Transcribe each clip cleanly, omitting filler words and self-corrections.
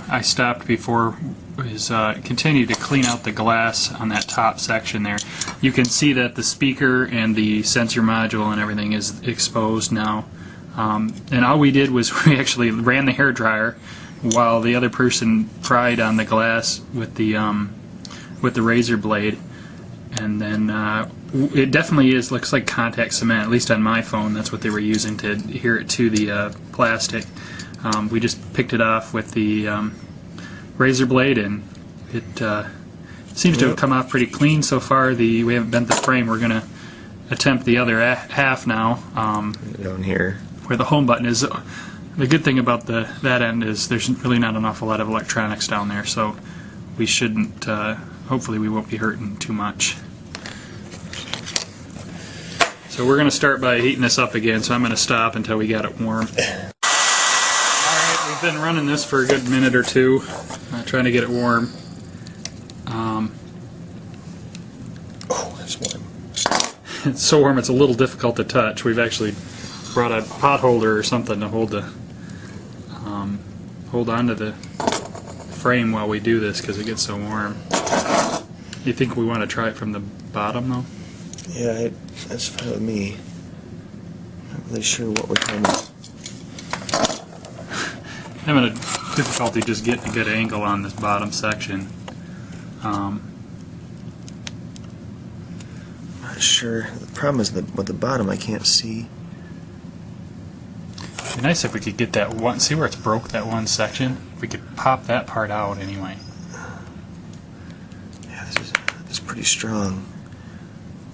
I stopped before is continue to clean out the glass on that top section there. You can see that the speaker and the sensor module and everything is exposed now. And all we did was we actually ran the hair dryer while the other person pried on the glass with the razor blade, and then it definitely looks like contact cement. At least on my phone, that's what they were using to adhere it to the plastic. We just picked it off with the razor blade, and it seems to have come off pretty clean so far. We haven't bent the frame. We're going to attempt the other half now. Down here, where the home button is. The good thing about that end is there's really not an awful lot of electronics down there, so we shouldn't. Hopefully, we won't be hurting too much. So we're going to start by heating this up again. So I'm going to stop until we got it warm. We've been running this for a good minute or two, trying to get it warm. Oh, that's warm. It's so warm it's a little difficult to touch. We've actually brought a pot holder or something to hold onto the frame while we do this because it gets so warm. You think we want to try it from the bottom though? Yeah, that's fine with me. Not really sure what we're trying to. I'm having a difficulty just getting a good angle on this bottom section. Not sure. The problem is that with the bottom I can't see. It'd be nice if we could get that one. See where it's broke, that one section? If we could pop that part out anyway. Yeah, this is pretty strong.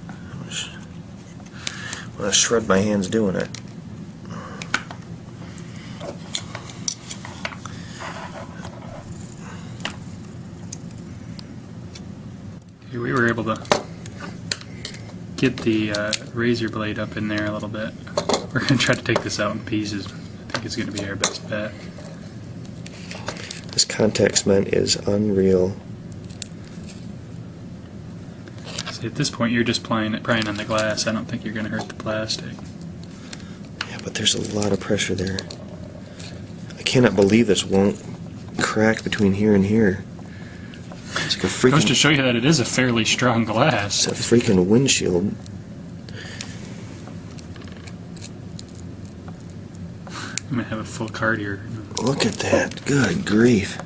I'm gonna shred my hands doing it. We were able to get the razor blade up in there a little bit. We're going to try to take this out in pieces. I think it's going to be our best bet. This contact cement is unreal. See, at this point you're just prying on the glass. I don't think you're going to hurt the plastic. Yeah, but there's a lot of pressure there. I cannot believe this won't crack between here and here. It's like a freaking. Goes to show you that it is a fairly strong glass. It's a freaking windshield. I'm going to have a full card here. Look at that. Good grief.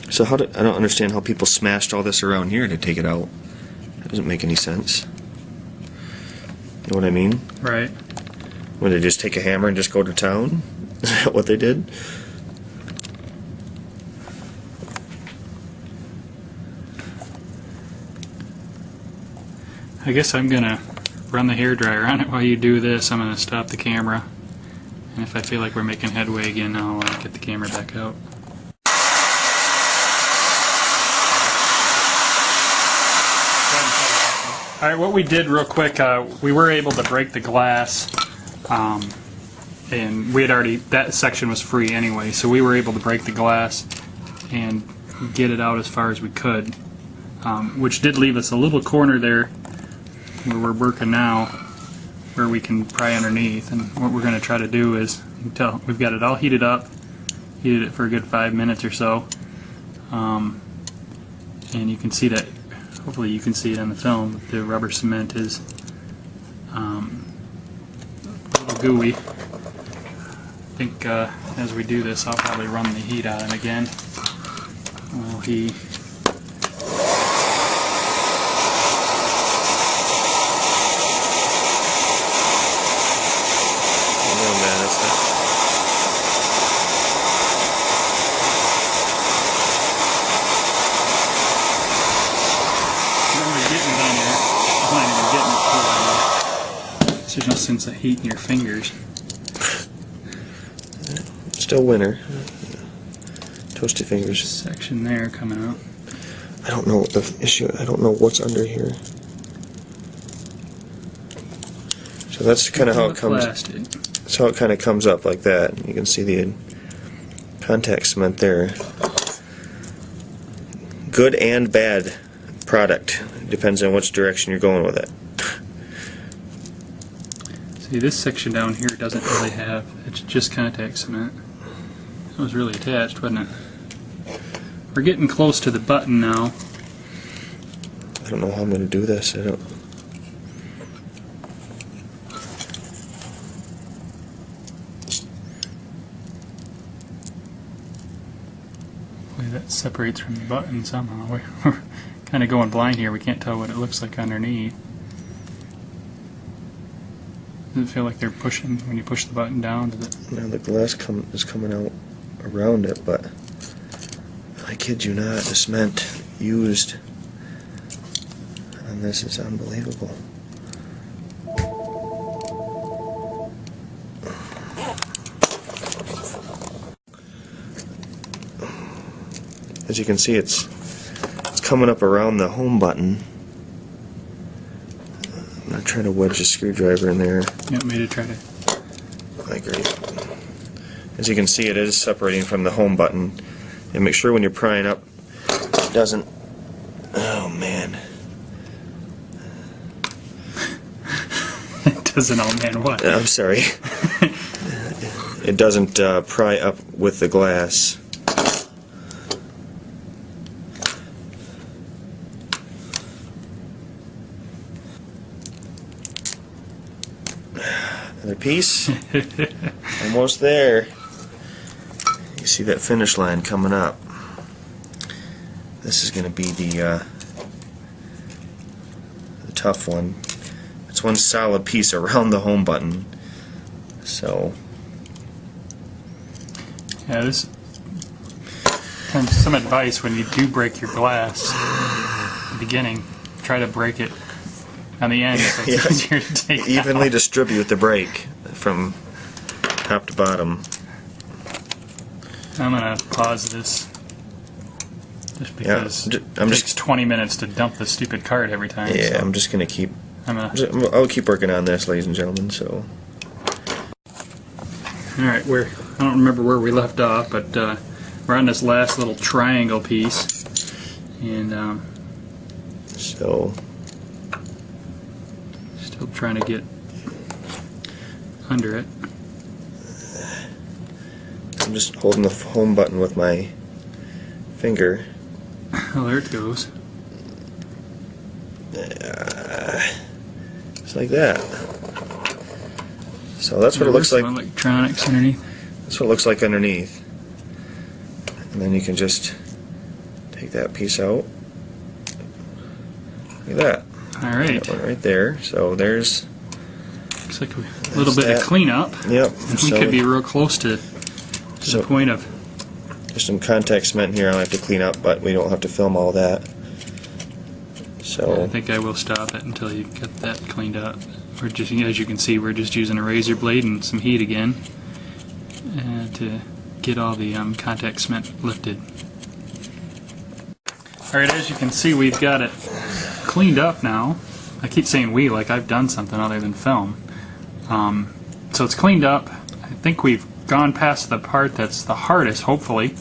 So I don't understand how people smashed all this around here to take it out. That doesn't make any sense. You know what I mean? Right. Would they just take a hammer and just go to town? Is that what they did? I guess I'm going to run the hairdryer on it while you do this. I'm going to stop the camera. And if I feel like we're making headway again, I'll get the camera back out. Alright, what we did real quick, we were able to break the glass. And we had already, that section was free anyway, so we were able to break the glass and get it out as far as we could, which did leave us a little corner there where we're working now, where we can pry underneath. And what we're going to try to do is, until we've got it all heated up, heated it for a good 5 minutes or so, and you can see that, hopefully you can see it on the film, the rubber cement is a little gooey. I think as we do this, I'll probably run the heat on him again. While he there's no sense of heat in your fingers. Still winter. Toasty fingers. Section there coming out. I don't know what the issue. I don't know what's under here. So that's kind of how it comes. Plastic. That's how it kind of comes up like that. You can see the contact cement there. Good and bad product. Depends on which direction you're going with it. See, this section down here doesn't really have, it's just contact cement. It was really attached, wasn't it? We're getting close to the button now. I don't know how I'm going to do this. I don't. Hopefully that separates from the button somehow. We're kind of going blind here. We can't tell what it looks like underneath. Does it feel like they're pushing when you push the button down? Does it? Now the glass is coming out around it, but I kid you not, the cement used on this is unbelievable. As you can see, it's coming up around the home button. I'm going to try to wedge a screwdriver in there. You want me to try to? I agree. As you can see, it is separating from the home button. And make sure when you're prying up, it doesn't. Oh man. It doesn't, oh man, what? I'm sorry. It doesn't pry up with the glass. Another piece. Almost there. You see that finish line coming up. This is going to be the tough one. It's one solid piece around the home button. So Yeah, this some advice when you do break your glass at the beginning, try to break it on the end so it's easier to take evenly out. distribute the break from top to bottom. I'm going to pause this just because it takes 20 minutes to dump the stupid card every time. Yeah, so I'm just going to keep. I'll I'll keep working on this, ladies and gentlemen. So. Alright, I don't remember where we left off, but we're on this last little triangle piece, and So. still trying to get under it. I'm just holding the home button with my finger. Oh, there it goes. Just like that. So that's what it looks like. Electronics underneath. That's what it looks like underneath. And then you can just take that piece out. Look at that. All right. That one right there. So there's. Looks like a little bit of cleanup. Yep. We could be real close to the point of. There's some contact cement here I'll have to clean up, but we don't have to film all that. So I think I will stop it until you get that cleaned up. We're just, as you can see, we're just using a razor blade and some heat again to get all the contact cement lifted. Alright, as you can see, we've got it cleaned up now. I keep saying we, like I've done something other than film. So it's cleaned up. I think we've gone past the part that's the hardest, hopefully.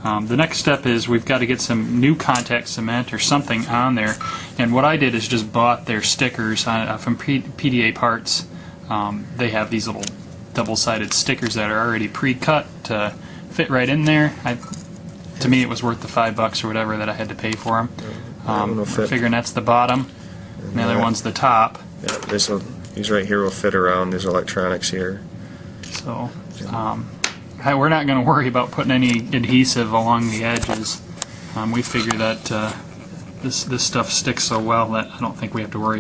The next step is we've got to get some new contact cement or something on there, and what I did is just bought their stickers from PDA Parts. They have these little double-sided stickers that are already pre-cut to fit right in there. To me it was worth the $5 or whatever that I had to pay for them. We're figuring that's the bottom, and the other one's the top. Yeah, these right here will fit around these electronics here. So we're not going to worry about putting any adhesive along the edges. We figure that this stuff sticks so well that I don't think we have to worry